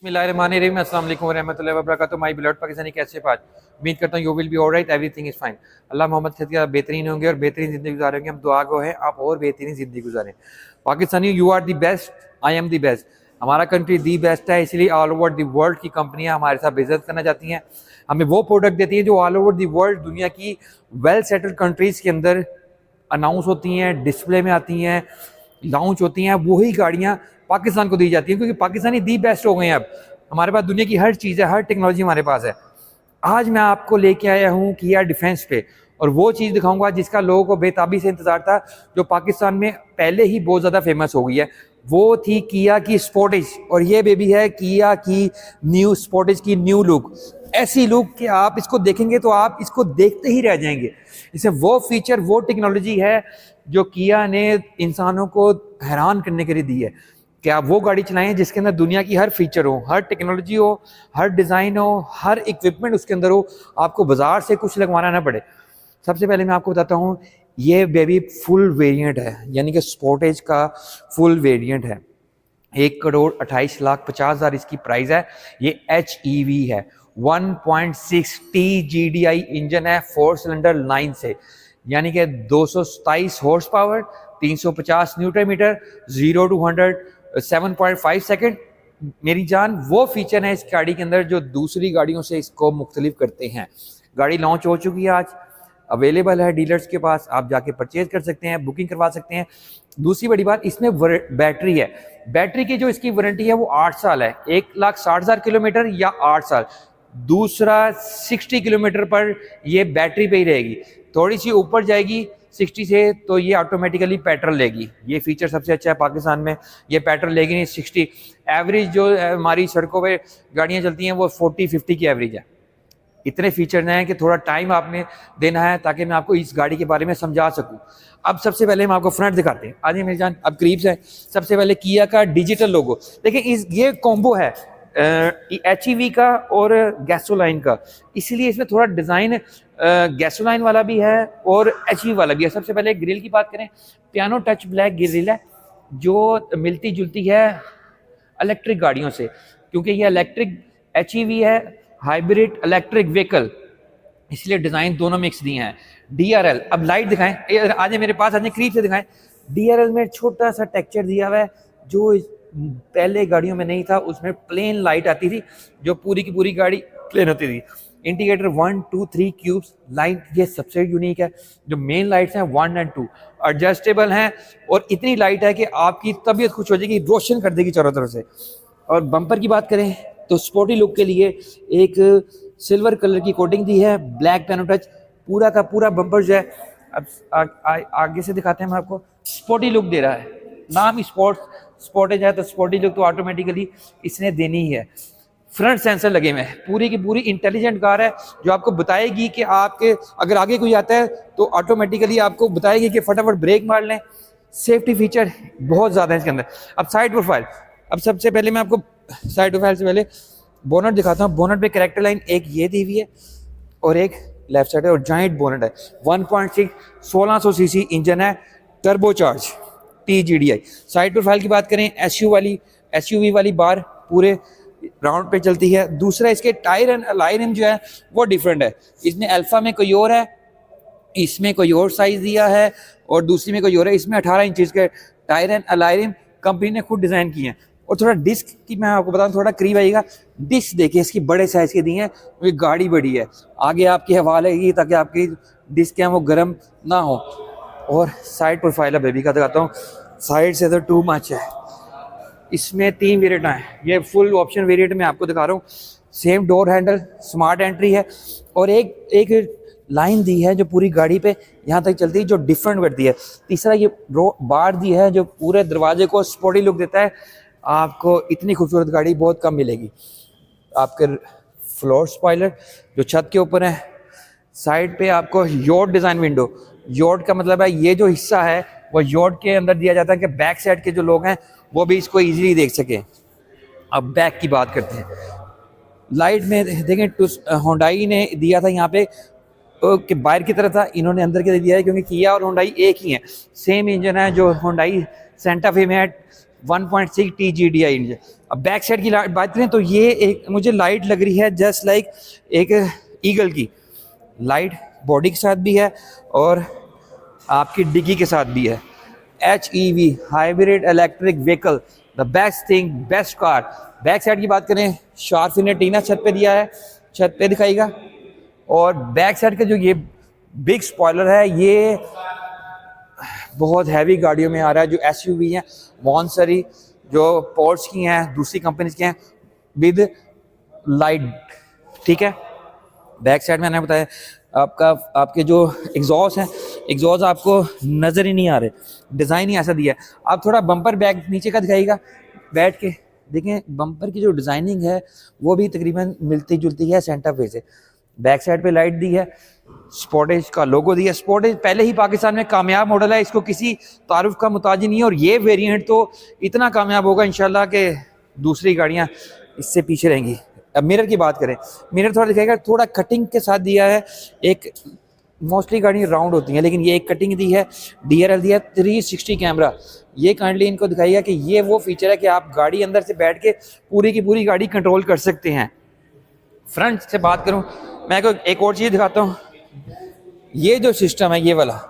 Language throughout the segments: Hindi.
बिस्मिल्लाहिर्रहमानिर्रहीम, अस्सलाम वालेकुम रहमतुल्लाहि व बरकातुहू। माय बिलॉवड पाकिस्तानी, कैसे आप आज? उम्मीद करता हूँ you will be alright, everything is fine. Allah Mohammad खैर आप बेहतरीन होंगे और बेहतरीन ज़िंदगी गुजारेंगे। हम दुआ गो हैं आप और बेहतरीन ज़िंदगी गुजारें। Pakistani, you are the best, I am the best. हमारा कंट्री दी बेस्ट है, इसलिए ऑल ओवर द वर्ल्ड की कंपनियाँ हमारे साथ बिजनेस करना चाहती हैं। हमें वो प्रोडक्ट देती हैं जो ऑल ओवर द वर्ल्ड, दुनिया की वेल सेटल्ड कंट्रीज़ के अंदर अनाउंस होती हैं, डिस्प्ले में आती हैं, लॉन्च होती हैं। वही गाड़ियाँ पाकिस्तान को दी जाती हैं, क्योंकि पाकिस्तानी दी बेस्ट हो गए हैं। अब हमारे पास दुनिया की हर चीज़ है, हर टेक्नोलॉजी हमारे पास है। आज मैं आपको लेके आया हूँ किया डिफेंस पे, और वो चीज़ दिखाऊंगा जिसका लोगों को बेताबी से इंतजार था, जो पाकिस्तान में पहले ही बहुत ज़्यादा फेमस हो गई है। वो थी किया की स्पोर्टेज, और ये बेबी है किया की न्यू स्पोर्टेज की न्यू लुक। ऐसी लुक कि आप इसको देखेंगे तो आप इसको देखते ही रह जाएंगे। इसमें वो फीचर, वो टेक्नोलॉजी है जो किया ने इंसानों को हैरान करने के लिए दी है कि आप वो गाड़ी चलाएं जिसके अंदर दुनिया की हर फीचर हो, हर टेक्नोलॉजी हो, हर डिज़ाइन हो, हर इक्विपमेंट उसके अंदर हो, आपको बाजार से कुछ लगवाना ना पड़े। सबसे पहले मैं आपको बताता हूँ, ये बेबी फुल वेरिएंट है, यानी कि स्पोर्टेज का फुल वेरिएंट है। 1,28,50,000 इसकी प्राइस है। ये HEV है, 1.6 TGDI इंजन है, 4 सिलेंडर लाइन से, यानी कि 227 horse power, 350 newton metre, 0 to 100 7.5 second. मेरी जान, वो फीचर है इस गाड़ी के अंदर जो दूसरी गाड़ियों से इसको मुख्तलिफ करते हैं। गाड़ी लॉन्च हो चुकी है, आज अवेलेबल है डीलर्स के पास, आप जाके परचेज कर सकते हैं, बुकिंग करवा सकते हैं। दूसरी बड़ी बात, इसमें बैटरी है। बैटरी की जो इसकी वारंटी है वो 8 साल है, 1,60,000 किलोमीटर या 8 साल। दूसरा 60 किलोमीटर पर ये बैटरी पे ही रहेगी, थोड़ी सी ऊपर जाएगी 60 से तो ये ऑटोमेटिकली पेट्रोल लेगी। ये फीचर सबसे अच्छा है पाकिस्तान में, ये पेट्रोल लेगी नहीं। 60 एवरेज जो हमारी सड़कों पे गाड़ियाँ चलती हैं वो 40-50 की एवरेज है। इतने फीचर हैं कि थोड़ा टाइम आपने देना है ताकि मैं आपको इस गाड़ी के बारे में समझा सकूं। अब सबसे पहले हम आपको फ्रंट दिखाते हैं, आइए मेरी जान, अब करीब से। सबसे पहले किया का डिजिटल लोगो देखिए, ये कॉम्बो है HEV का और गैसोलाइन का, इसलिए इसमें थोड़ा डिज़ाइन गैसोलाइन वाला भी है और HEV वाला भी है। सबसे पहले ग्रिल की बात करें, पियानो टच ब्लैक ग्रिल है जो मिलती जुलती है इलेक्ट्रिक गाड़ियों से, क्योंकि ये इलेक्ट्रिक HEV है, हाइब्रिड इलेक्ट्रिक व्हीकल, इसलिए डिज़ाइन दोनों मिक्स दिए हैं। DRL, अब लाइट दिखाएं, आज मेरे पास, आज करीब से दिखाएं। DRL में छोटा सा टेक्सचर दिया हुआ है जो पहले गाड़ियों में नहीं था। उसमें प्लेन लाइट आती थी, जो पूरी की पूरी गाड़ी प्लेन होती थी। इंडिकेटर 1, 2, 3 क्यूब्स लाइट, ये सबसे यूनिक है। जो मेन लाइट्स हैं 1 और 2 एडजस्टेबल हैं, और इतनी लाइट है कि आपकी तबीयत खुश हो जाएगी, रोशन कर देगी चारों तरफ से। और बम्पर की बात करें तो स्पोर्टी लुक के लिए एक सिल्वर कलर की कोटिंग दी है, ब्लैक पियानो टच, पूरा का पूरा बम्पर जो है। अब आगे से दिखाते हैं हम आपको, स्पोर्टी लुक दे रहा है। नाम ही स्पोर्टेज है तो स्पोर्टी लुक तो ऑटोमेटिकली इसने देनी ही है। फ्रंट सेंसर लगे हुए हैं, पूरी की पूरी इंटेलिजेंट कार है जो आपको बताएगी कि आपके अगर आगे कोई आता है तो ऑटोमेटिकली आपको बताएगी कि फटाफट ब्रेक मार लें। सेफ्टी फीचर बहुत ज़्यादा है इसके अंदर। अब साइड प्रोफाइल, अब सबसे पहले मैं आपको साइड प्रोफाइल से पहले बोनट दिखाता हूँ। बोनट पे कैरेक्टर लाइन एक ये दी हुई है और एक लेफ्ट साइड है, और जॉइंट बोनट है। 1.6 1600 सीसी इंजन है, टर्बोचार्ज TGDI। साइड प्रोफाइल की बात करें, SUV वाली बार पूरे राउंड पे चलती है। दूसरा, इसके टायर एंड अलाई रिम जो है वो डिफरेंट है। इसमें अल्फा में कोई और है, इसमें कोई और साइज दिया है, और दूसरी में कोई और है। इसमें 18 इंचेस के tyre and alloy rim company ने खुद डिज़ाइन किए हैं। और थोड़ा डिस्क की मैं आपको बताऊं, थोड़ा करीब आइएगा। डिस्क देखिए इसकी बड़े साइज की दी है, क्योंकि गाड़ी बड़ी है। आगे आपकी हवा लगेगी ताकि आपकी डिस्क है वो गर्म ना हो। और साइड प्रोफाइल है बेबी का दिखाता हूँ। साइड से तो टू मच है। इसमें 3 वेरिएंट हैं, ये फुल ऑप्शन वेरिएंट में आपको दिखा रहा हूँ। Same door handle, smart entry है, और एक लाइन दी है जो पूरी गाड़ी पे यहाँ तक चलती है, जो डिफरेंट करती है। तीसरा, ये बार दी है जो पूरे दरवाजे को स्पोर्टी लुक देता है। आपको इतनी खूबसूरत गाड़ी बहुत कम मिलेगी। आपके फ्लोर स्पॉइलर जो छत के ऊपर है। साइड पे आपको योड डिज़ाइन विंडो, योड का मतलब है ये जो हिस्सा है वो योड के अंदर दिया जाता है कि बैक साइड के जो लोग हैं वो भी इसको इजीली देख सकें। अब बैक की बात करते हैं। लाइट में देखें, होंडाई ने दिया था यहाँ पे कि बाहर की तरफ था, इन्होंने अंदर के दिया है, क्योंकि किया और होंडाई एक ही है। सेम इंजन है जो होंडाई सेंटा फे में है, 1.6 TGDI इंजन। अब बैक साइड की बात करें तो ये एक मुझे लाइट लग रही है जस्ट लाइक एक ईगल की लाइट, बॉडी के साथ भी है और आपकी डिग्गी के साथ भी है। HEV hybrid electric vehicle, the best thing, best car. Back side की बात करें, शार्क ने टीना छत पे दिया है, छत पे दिखाएगा। और बैक साइड का जो ये बिग स्पॉइलर है, ये बहुत हैवी गाड़ियों में आ रहा है। जो SUV हैं, मॉन्सरी जो पोर्स की हैं, दूसरी कंपनीज के हैं, विद लाइट, ठीक है। बैक साइड में मैंने बताया आपका, आपके जो एग्जॉस्ट हैं, एग्जॉस्ट आपको नज़र ही नहीं आ रहे, डिज़ाइन ही ऐसा दिया है। आप थोड़ा बम्पर बैक नीचे का दिखाइएगा बैठ के, देखें बम्पर की जो डिज़ाइनिंग है वो भी तकरीबन मिलती जुलती है सेंटर पे से। बैक साइड पे लाइट दी है, स्पोर्टेज का लोगो दिया। स्पोर्टेज पहले ही पाकिस्तान में कामयाब मॉडल है, इसको किसी तारुफ का मुताज नहीं है। और ये वेरिएंट तो इतना कामयाब होगा इंशाल्लाह कि दूसरी गाड़ियाँ इससे पीछे रहेंगी। अब मिरर की बात करें, मिरर थोड़ा दिखाएगा, थोड़ा कटिंग के साथ दिया है। एक मोस्टली गाड़ी राउंड होती हैं, लेकिन ये एक कटिंग दी है, DRL दिया, 360 कैमरा। ये काइंडली इनको दिखाइएगा कि ये वो फीचर है कि आप गाड़ी अंदर से बैठ के पूरी की पूरी गाड़ी कंट्रोल कर सकते हैं। फ्रंट से बात करूं, मैं को एक और चीज़ दिखाता हूं। ये जो सिस्टम है ये वाला,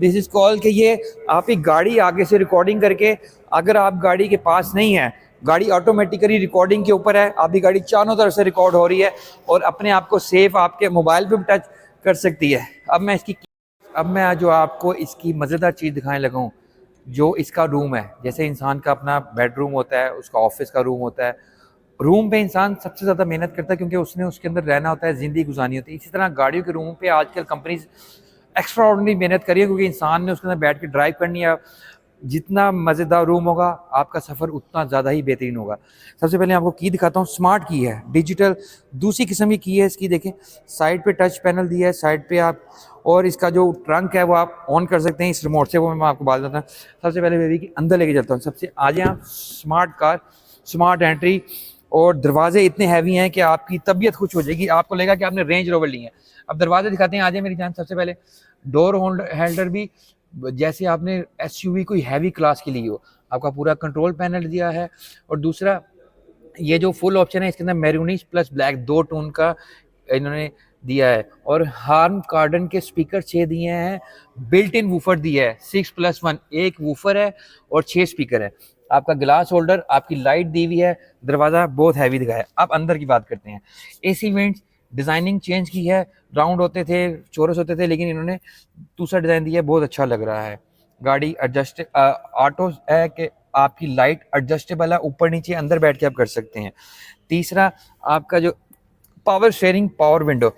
दिस इज कॉल कि ये आप एक गाड़ी आगे से रिकॉर्डिंग करके, अगर आप गाड़ी के पास नहीं है, गाड़ी ऑटोमेटिकली रिकॉर्डिंग के ऊपर है, आपकी गाड़ी चारों तरफ से रिकॉर्ड हो रही है और अपने आप को सेफ आपके मोबाइल पे भी टच कर सकती है। अब मैं जो आपको इसकी मज़ेदार चीज़ दिखाने लगा हूँ, जो इसका रूम है। जैसे इंसान का अपना बेडरूम होता है, उसका ऑफिस का रूम होता है, रूम पे इंसान सबसे ज़्यादा मेहनत करता है क्योंकि उसने उसके अंदर रहना होता है, ज़िंदगी गुजारनी होती है। इसी तरह गाड़ियों के रूम पे आजकल कंपनीज एक्स्ट्रा ऑर्डिनरी मेहनत करी है क्योंकि इंसान ने उसके अंदर बैठ के ड्राइव करनी है। जितना मज़ेदार रूम होगा आपका सफ़र उतना ज़्यादा ही बेहतरीन होगा। सबसे पहले आपको की दिखाता हूँ, स्मार्ट की है, डिजिटल दूसरी किस्म की है इसकी। देखें साइड पे टच पैनल दिया है, साइड पे आप, और इसका जो ट्रंक है वो आप ऑन कर सकते हैं इस रिमोट से, वो मैं आपको बात बताता हूँ। सबसे पहले बेबी की अंदर लेके चलता हूँ। सबसे आ जाए आप, स्मार्ट कार, स्मार्ट एंट्री, और दरवाजे इतने हैवी हैं कि आपकी तबीयत खुश हो जाएगी, आपको लगेगा कि आपने रेंज रोवर ली है। अब दरवाजे दिखाते हैं, आ जाए मेरी जान। सबसे पहले डोर होल्डर भी जैसे आपने SUV कोई हैवी क्लास की ली हो, आपका पूरा कंट्रोल पैनल दिया है। और दूसरा ये जो फुल ऑप्शन है, इसके अंदर मैरूनिश प्लस ब्लैक 2 टोन का इन्होंने दिया है। और हार्म कार्डन के स्पीकर 6 दिए हैं, बिल्ट इन वूफर दिया है, 6+1, एक वूफर है और 6 स्पीकर है। आपका ग्लास होल्डर, आपकी लाइट दी हुई है, दरवाज़ा बहुत हैवी दिखा है। अब अंदर की बात करते हैं। AC वेंट्स डिज़ाइनिंग चेंज की है, राउंड होते थे, चौरस होते थे, लेकिन इन्होंने दूसरा डिज़ाइन दिया है, बहुत अच्छा लग रहा है। गाड़ी एडजस्ट ऑटो है कि आपकी लाइट एडजस्टेबल है, ऊपर नीचे अंदर बैठ के आप कर सकते हैं। तीसरा आपका जो पावर शेयरिंग, पावर विंडो।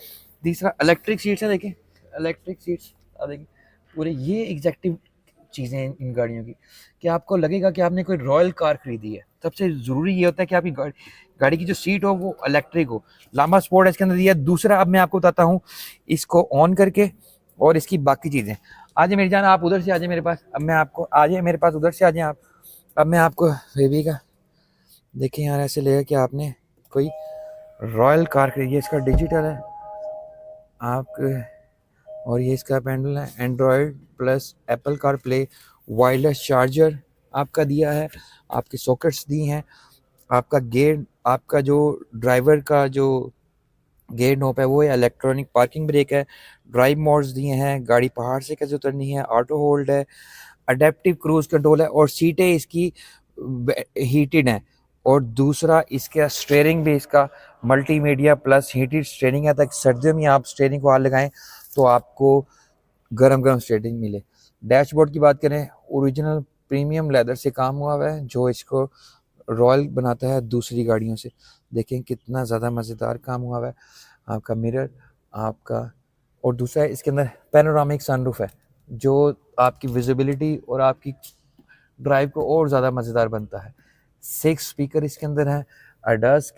तीसरा इलेक्ट्रिक सीट्स है, देखें इलेक्ट्रिक सीट्स, देखिए पूरे ये एग्जैक्टिव चीज़ें हैं इन गाड़ियों की कि आपको लगेगा कि आपने कोई रॉयल कार खरीदी है। सबसे ज़रूरी ये होता है कि आपकी गाड़ी की जो सीट हो वो इलेक्ट्रिक हो। लंबा स्पोर्ट इसके अंदर दिया है। दूसरा अब मैं आपको बताता हूँ इसको ऑन करके और इसकी बाकी चीज़ें। आ जाए मेरी जान, आप उधर से आ जाए मेरे पास। अब मैं आपको, आ जाए मेरे पास, उधर से आ जाए आप। अब मैं आपको बेबी का देखें यार, ऐसे लगेगा कि आपने कोई रॉयल कार खरीदी है। इसका डिजिटल है आप, और ये इसका पैनल है, Android plus Apple car play, wireless charger आपका दिया है, आपके सॉकेट्स दी हैं, आपका गेट, आपका जो ड्राइवर का जो गेट नोप है वो है, इलेक्ट्रॉनिक पार्किंग ब्रेक है, ड्राइव मोड्स दिए हैं, गाड़ी पहाड़ से कैसे उतरनी है, ऑटो होल्ड है, अडेप्टिव क्रूज कंट्रोल है, और सीटें इसकी हीटेड हैं। और दूसरा इसका स्टीयरिंग भी इसका मल्टीमीडिया प्लस हीटेड स्टीयरिंग है, ताकि सर्दियों में आप स्टीयरिंग को हाथ लगाएं तो आपको गरम गरम स्टीयरिंग मिले। डैशबोर्ड की बात करें, ओरिजिनल प्रीमियम लेदर से काम हुआ है जो इसको रॉयल बनाता है दूसरी गाड़ियों से। देखें कितना ज़्यादा मज़ेदार काम हुआ है। आपका मिरर आपका, और दूसरा इसके अंदर पैनोरामिक सनरूफ है जो आपकी विजिबिलिटी और आपकी ड्राइव को और ज़्यादा मज़ेदार बनता है। 6 स्पीकर इसके अंदर हैं, एडास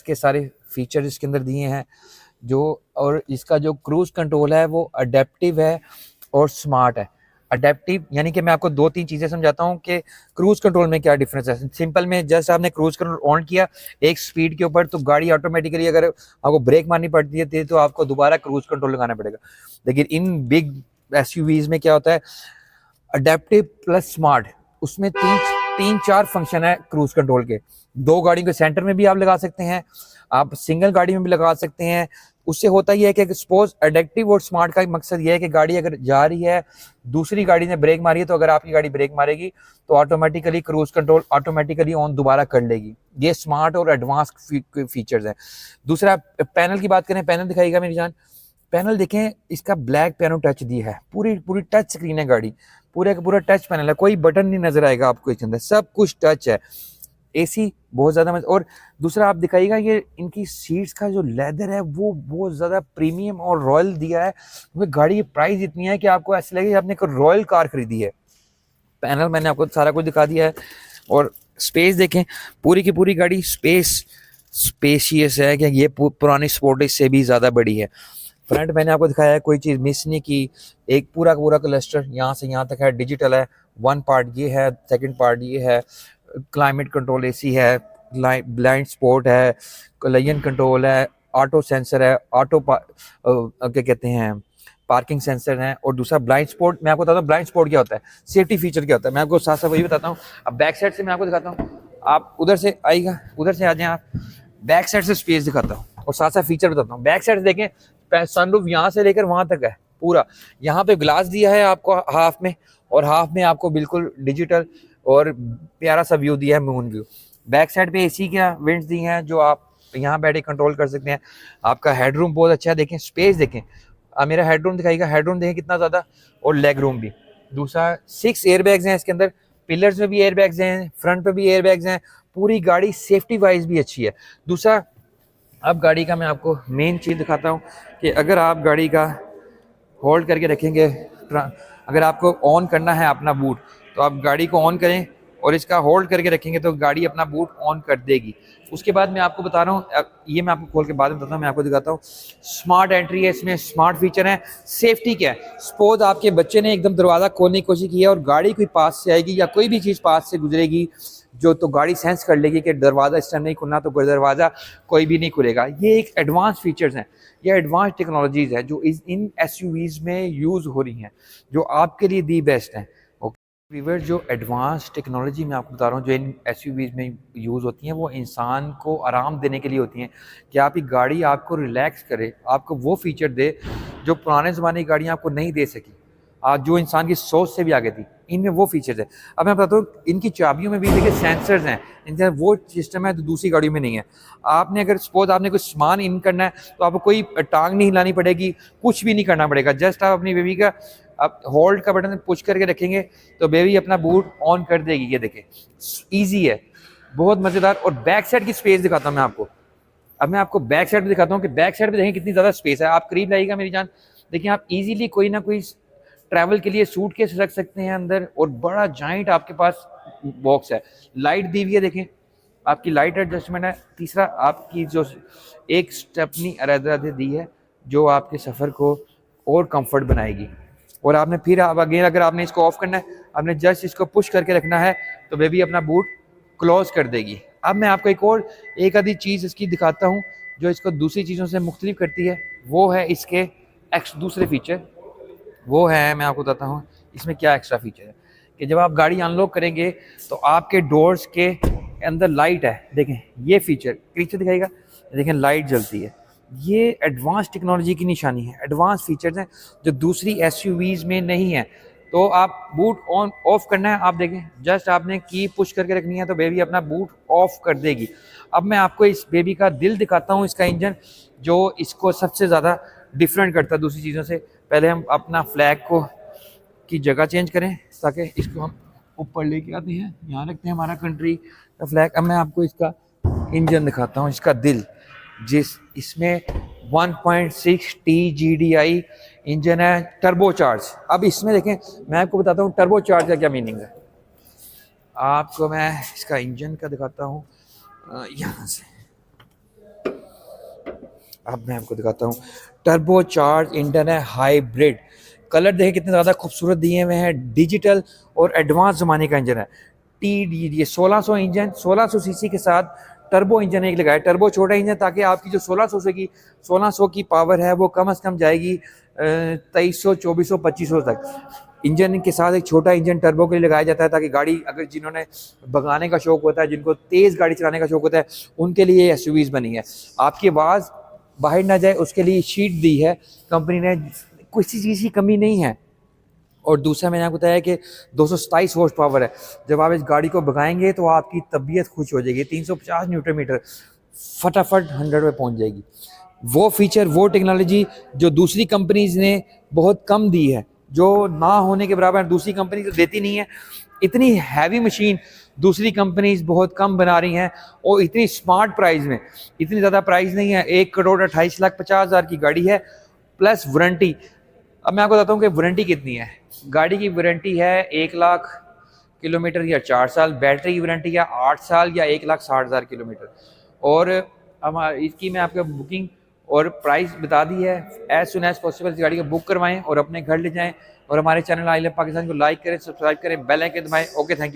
के सारे फीचर इसके अंदर दिए हैं जो, और इसका जो क्रूज कंट्रोल है वो अडेप्टिव है और स्मार्ट है। अडेप्टिव यानी कि मैं आपको 2-3 चीज़ें समझाता हूँ कि क्रूज कंट्रोल में क्या डिफरेंस है। सिंपल में जस्ट आपने क्रूज कंट्रोल ऑन किया एक स्पीड के ऊपर तो गाड़ी ऑटोमेटिकली, अगर आपको ब्रेक मारनी पड़ती है तो आपको दोबारा क्रूज कंट्रोल लगाना पड़ेगा। लेकिन इन बिग SUVs में क्या होता है, अडेप्टिव प्लस स्मार्ट, उसमें तीन चार फंक्शन है क्रूज कंट्रोल के। दो गाड़ियों के सेंटर में भी आप लगा सकते हैं, आप सिंगल गाड़ी में भी लगा सकते हैं। उससे होता ही है कि सपोज एडेप्टिव और स्मार्ट का मकसद ये है कि गाड़ी अगर जा रही है, दूसरी गाड़ी ने ब्रेक मारी है, तो अगर आपकी गाड़ी ब्रेक मारेगी तो automatically cruise control automatically on दोबारा कर लेगी। ये स्मार्ट और एडवांस फीचर्स हैं। दूसरा, पैनल की बात करें, पैनल दिखाएगा मेरी जान। पैनल देखें, इसका ब्लैक पियानो टच दिया है, पूरी टच स्क्रीन है गाड़ी, पूरा का पूरा टच पैनल है, कोई बटन नहीं नजर आएगा आपको इसके अंदर, सब कुछ टच है। एसी बहुत ज्यादा और दूसरा आप दिखाइएगा, ये इनकी सीट्स का जो लेदर है वो बहुत ज्यादा प्रीमियम और रॉयल दिया है, क्योंकि गाड़ी की प्राइस इतनी है कि आपको ऐसा लगे आपने एक रॉयल कार खरीदी है। पैनल मैंने आपको सारा कुछ दिखा दिया है। और स्पेस देखें, पूरी की पूरी गाड़ी स्पेशियस है कि ये पुरानी स्पोर्टेज से भी ज्यादा बड़ी है। फ्रंट मैंने आपको दिखाया है, कोई चीज़ मिस नहीं की, एक पूरा का पूरा क्लस्टर यहाँ से यहाँ तक है, डिजिटल है। वन पार्ट ये है, सेकंड पार्ट ये है, क्लाइमेट कंट्रोल एसी है, ब्लाइंड स्पॉट है, कलेजन कंट्रोल है, ऑटो सेंसर है, क्या कहते हैं, पार्किंग सेंसर है। और दूसरा ब्लाइंड स्पॉट, मैं आपको बताता हूँ ब्लाइंड स्पॉट क्या होता है, सेफ्टी फीचर क्या होता है, मैं आपको साथ साथ वही बताता हूँ। अब बैक साइड से मैं आपको दिखाता हूँ, आप उधर से आइएगा, उधर से आ जाए आप, बैक साइड से स्पेस दिखाता हूँ और साथ साथ फीचर बताता हूँ। बैक साइड देखें, सनरूफ यहाँ से लेकर वहां तक है पूरा, यहाँ पे ग्लास दिया है आपको हाफ में, और हाफ में आपको बिल्कुल डिजिटल और प्यारा सा व्यू दिया है, मून व्यू। बैक साइड पे एसी का विंड्स दी हैं जो आप यहाँ बैठे कंट्रोल कर सकते हैं। आपका हेडरूम बहुत अच्छा है, देखें स्पेस देखें, मेरा हेडरूम दिखाएगा, हेडरूम देखें कितना ज्यादा, और लेग रूम भी। दूसरा 6 एयरबैग्स हैं इसके अंदर, पिलर्स में भी एयरबैग्स हैं, फ्रंट पे भी एयरबैग्स हैं, पूरी गाड़ी सेफ्टी वाइज भी अच्छी है। दूसरा, अब गाड़ी का मैं आपको मेन चीज़ दिखाता हूँ कि अगर आप गाड़ी का होल्ड करके रखेंगे, अगर आपको ऑन करना है अपना बूट, तो आप गाड़ी को ऑन करें और इसका होल्ड करके रखेंगे तो गाड़ी अपना बूट ऑन कर देगी। उसके बाद मैं आपको बता रहा हूँ, ये मैं आपको खोल के बाद में बताता हूँ, मैं आपको दिखाता हूँ। स्मार्ट एंट्री है इसमें, स्मार्ट फीचर है। सेफ्टी क्या है, सपोज आपके बच्चे ने एकदम दरवाज़ा खोलने की कोशिश की है और गाड़ी कोई पास से आएगी या कोई भी चीज़ पास से गुजरेगी, जो तो गाड़ी सेंस कर लेगी कि दरवाज़ा इस टाइम नहीं खुलना, तो दरवाज़ा कोई भी नहीं खुलेगा। ये एक एडवांस फीचर्स हैं, ये एडवांस टेक्नोलॉजीज़ है जो इन एसयूवीज़ में यूज़ हो रही हैं, जो आपके लिए दी बेस्ट हैं। वीवर, जो एडवांस टेक्नोलॉजी मैं आपको बता रहा हूँ जो इन एसयूवीज़ में यूज़ होती हैं, वो इंसान को आराम देने के लिए होती हैं, कि आपकी गाड़ी आपको रिलैक्स करे, आपको वो फीचर दे जो पुराने ज़माने की गाड़ियाँ आपको नहीं दे सकी, आज जो इंसान की सोच से भी आगे थी, इनमें वो फीचर्स है। अब मैं बताता हूँ, इनकी चाबियों में भी देखिए सेंसर्स हैं, इनका वो सिस्टम है तो दूसरी गाड़ियों में नहीं है। आपने अगर सपोज आपने कुछ सामान इन करना है तो आपको कोई टांग नहीं हिलानी पड़ेगी, कुछ भी नहीं करना पड़ेगा, जस्ट आप अपनी बेबी का आप होल्ड का बटन पुश करके रखेंगे तो बेबी अपना बूट ऑन कर देगी। ये देखें, ईजी है, बहुत मज़ेदार। और बैक साइड की स्पेस दिखाता हूँ मैं आपको। अब मैं आपको बैक साइड भी दिखाता हूँ कि बैक साइड पे देखें कितनी ज़्यादा स्पेस है। आप करीब लाइएगा मेरी जान, देखिए आप इजीली कोई ना कोई ट्रैवल के लिए सूटकेस रख सकते हैं अंदर, और बड़ा जाइंट आपके पास बॉक्स है। लाइट दी हुई है, देखें आपकी लाइट एडजस्टमेंट है। तीसरा, आपकी जो एक स्टेपनी अलग दी है जो आपके सफ़र को और कंफर्ट बनाएगी। और आपने फिर आप अगेन अगर आपने इसको ऑफ करना है, आपने जस्ट इसको पुश करके रखना है तो बेबी अपना बूट क्लोज कर देगी। अब मैं आपको एक आधी चीज़ इसकी दिखाता हूँ जो इसको दूसरी चीज़ों से मुख्तलिफ करती है, वो है इसके दूसरे फीचर। वो है, मैं आपको बताता हूँ इसमें क्या एक्स्ट्रा फीचर है, कि जब आप गाड़ी अनलॉक करेंगे तो आपके डोर्स के अंदर लाइट है, देखें ये फीचर पीछे दिखाएगा, देखें लाइट जलती है। ये एडवांस टेक्नोलॉजी की निशानी है, एडवांस फीचर्स हैं जो दूसरी एसयूवीज़ में नहीं है। तो आप बूट ऑन ऑफ करना है, आप देखें जस्ट आपने की पुश करके रखनी है तो बेबी अपना बूट ऑफ कर देगी। अब मैं आपको इस बेबी का दिल दिखाता हूँ, इसका इंजन जो इसको सबसे ज़्यादा डिफरेंट करता है दूसरी चीज़ों से। पहले हम अपना फ्लैग को की जगह चेंज करें ताकि इसको हम ऊपर लेके आते हैं, यहाँ रखते हैं हमारा कंट्री का फ्लैग। अब मैं आपको इसका इंजन दिखाता हूँ, इसका दिल, इसमें 1.6 TGDI इंजन है, टर्बो चार्ज। अब इसमें देखें, मैं आपको बताता हूँ टर्बो चार्ज का क्या मीनिंग है। आपको मैं इसका इंजन का दिखाता हूँ यहाँ से। अब मैं आपको दिखाता हूँ, टर्बो चार्ज इंजन है, हाइब्रिड। कलर देखें कितने ज़्यादा खूबसूरत दिए हुए हैं, डिजिटल और एडवांस ज़माने का इंजन है। ये 1600 इंजन, 1600 सीसी के साथ टर्बो इंजन एक लगाया। टर्बो छोटा इंजन ताकि आपकी जो 1600 की पावर है वो कम से कम जाएगी 2300, 2400, 2500 तक। इंजन के साथ एक छोटा इंजन टर्बो के लिए लगाया जाता है, ताकि गाड़ी अगर जिन्होंने भगाने का शौक होता है, जिनको तेज़ गाड़ी चलाने का शौक होता है, उनके लिए ये एसयूवीज़ बनी है। आपकी आवाज़ बाहर ना जाए उसके लिए शीट दी है कंपनी ने, किसी चीज़ की कमी नहीं है। और दूसरा मैंने आपको बताया कि 227 हॉर्स पावर है। जब आप इस गाड़ी को भगाएंगे तो आपकी तबीयत खुश हो जाएगी। 350 न्यूटन मीटर फटाफट 100 पे पहुंच जाएगी। वो फीचर, वो टेक्नोलॉजी जो दूसरी कंपनीज ने बहुत कम दी है, जो ना होने के बराबर दूसरी कंपनी तो देती नहीं है। इतनी हैवी मशीन दूसरी कंपनीज बहुत कम बना रही हैं, और इतनी स्मार्ट प्राइस में, इतनी ज़्यादा प्राइस नहीं है। 1,28,50,000 की गाड़ी है प्लस वारंटी। अब मैं आपको बताता हूँ कि वारंटी कितनी है। गाड़ी की वारंटी है 1,00,000 किलोमीटर या 4 साल, बैटरी की वारंटी है 8 साल या 1,60,000 किलोमीटर। और अब इसकी मैं आपको बुकिंग और प्राइस बता दी है। एज सुन एज पॉसिबल इस गाड़ी को बुक करवाएं और अपने घर ले जाएं। और हमारे चैनल आई लव पाकिस्तान को लाइक करें, सब्सक्राइब करें, बेल आइकन दबाएं। Okay, thank you.